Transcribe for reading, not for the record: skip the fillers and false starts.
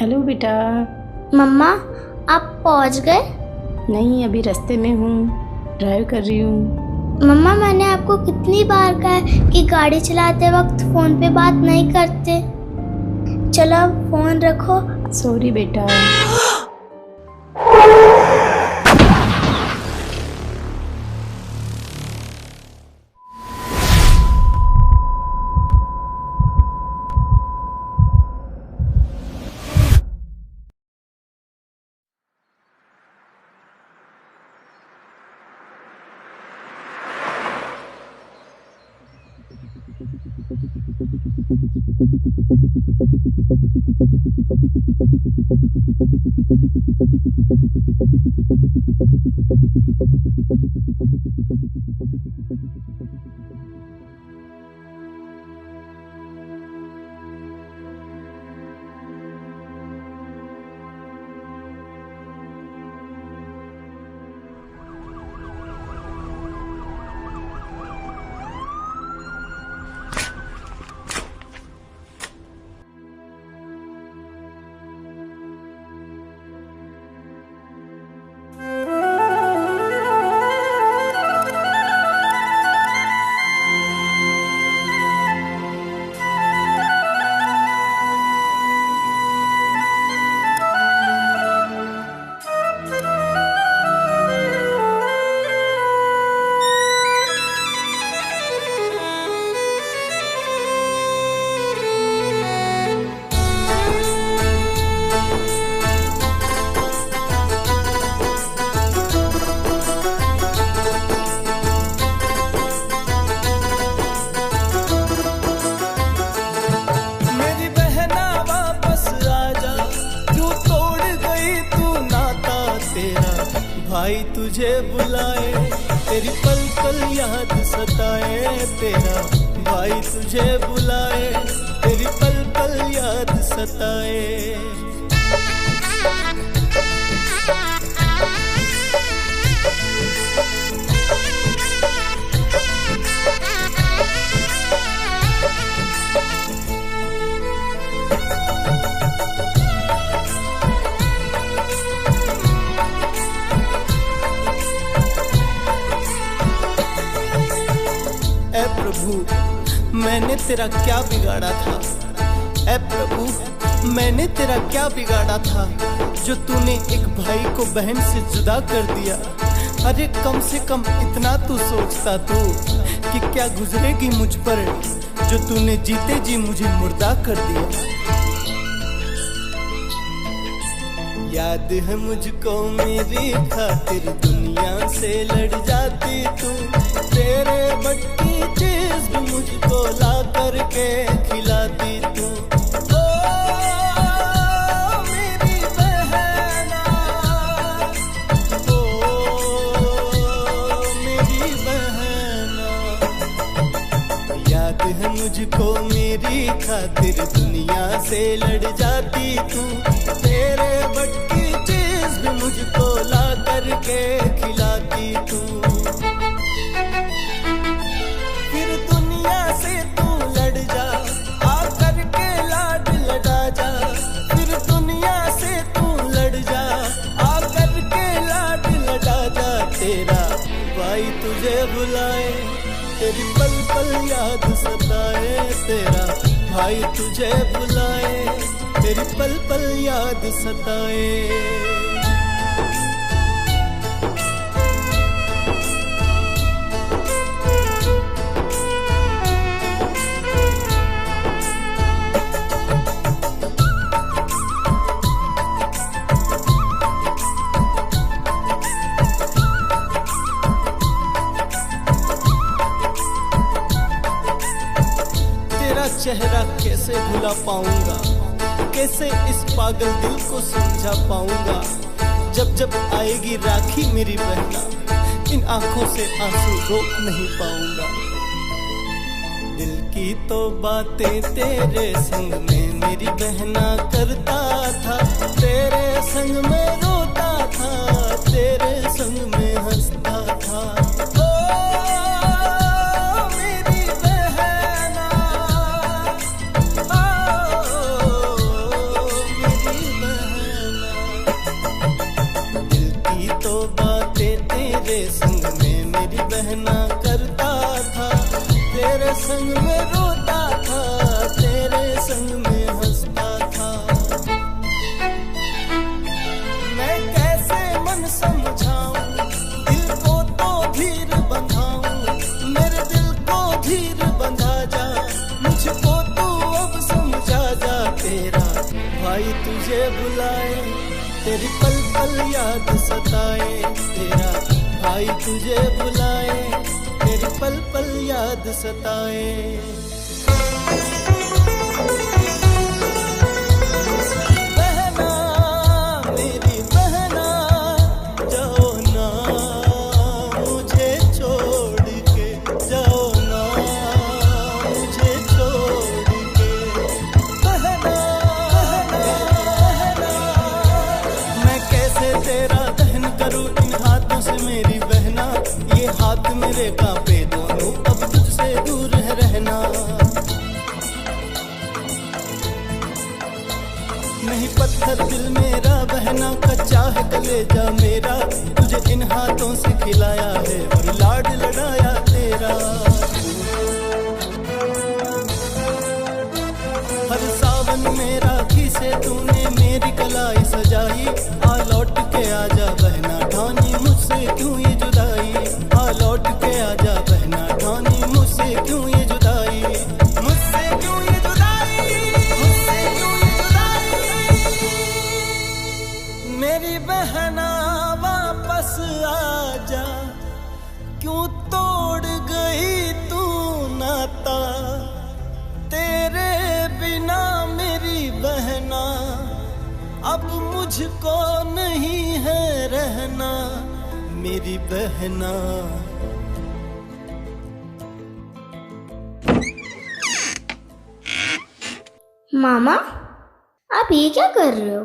Hello बेटा। मम्मा, आप पहुंच गए? नहीं, अभी रास्ते में हूँ, ड्राइव कर रही हूँ। मम्मा, मैंने आपको कितनी बार कहा है कि गाड़ी चलाते वक्त फोन पे बात नहीं करते। चलो अब फोन रखो। सॉरी बेटा। भाई तुझे बुलाए, तेरी पल पल याद सताए। तेरा भाई तुझे बुलाए, तेरी पल पल याद सताए। ऐ प्रभु, मैंने तेरा क्या बिगाड़ा था? ऐ प्रभु, मैंने तेरा क्या बिगाड़ा था जो तूने एक भाई को बहन से जुदा कर दिया? अरे कम से कम इतना तू सोचता तू कि क्या गुजरेगी मुझ पर जो तूने जीते जी मुझे मुर्दा कर दिया। याद है मुझको मेरी खातिर दुनिया से लड़ जाती तू। तेरे बट्टी चीज भी मुझको ला करके खिलाती तू। ओ मेरी बहना, ओ मेरी बहना। याद है मुझको मेरी खातिर दुनिया से लड़ जाती तू। तेरे बट्टी चीज भी मुझको ला करके खिलाती तू। फिर दुनिया से तू लड़ जा, आ करके लाड लड़ा जा। फिर दुनिया से तू लड़ जा, आ करके लाड लड़ा जा। तेरा भाई तुझे बुलाए, तेरी पल पल याद सताए। तेरा भाई तुझे बुलाए, तेरी पल पल याद सताए। चेहरा कैसे भुला पाऊंगा, कैसे इस पागल दिल को समझा पाऊंगा। जब जब आएगी राखी मेरी बहना, इन आंखों से आंसू रोक नहीं पाऊंगा। दिल की तो बातें तेरे संग में मेरी बहना करता था। तेरे संग में रोता था, तेरे संग में हंसता था। भाई तुझे बुलाए, तेरी पल पल याद सताए। तेरा भाई तुझे बुलाए, तेरी पल पल याद सताए। बहना मेरी बहना, जाओ ना मुझे छोड़ के, जाओ ना मुझे छोड़ के। बहना मैं कैसे तेरा दहन करूं इन हाथों से मेरी बहना। ये हाथ मेरे कांपे दोनों, अब तुझसे दूर है रहना। नहीं पत्थर दिल मेरा बहना, कच्चा है कलेजा मेरा। तुझे इन हाथों से खिलाया है और लाड लड़ाया तेरा। हर सावन में राखी से तूने मेरी कलाई सजाई। आ लौट के आजा बहना ठानी, मुझसे क्यों ये जुदाई। आ लौट के आजा बहना ठानी, मुझसे क्यों ये जुदाई। मुझसे क्यों ये जुदाई, मुझसे क्यों ये जुदाई। मेरी बहना वापस आजा, क्यों तोड़ गई तू नाता। तेरे बिना मेरी बहना अब मुझको नहीं है रहना। मेरी बहना मामा, आप ये क्या कर रहे हो?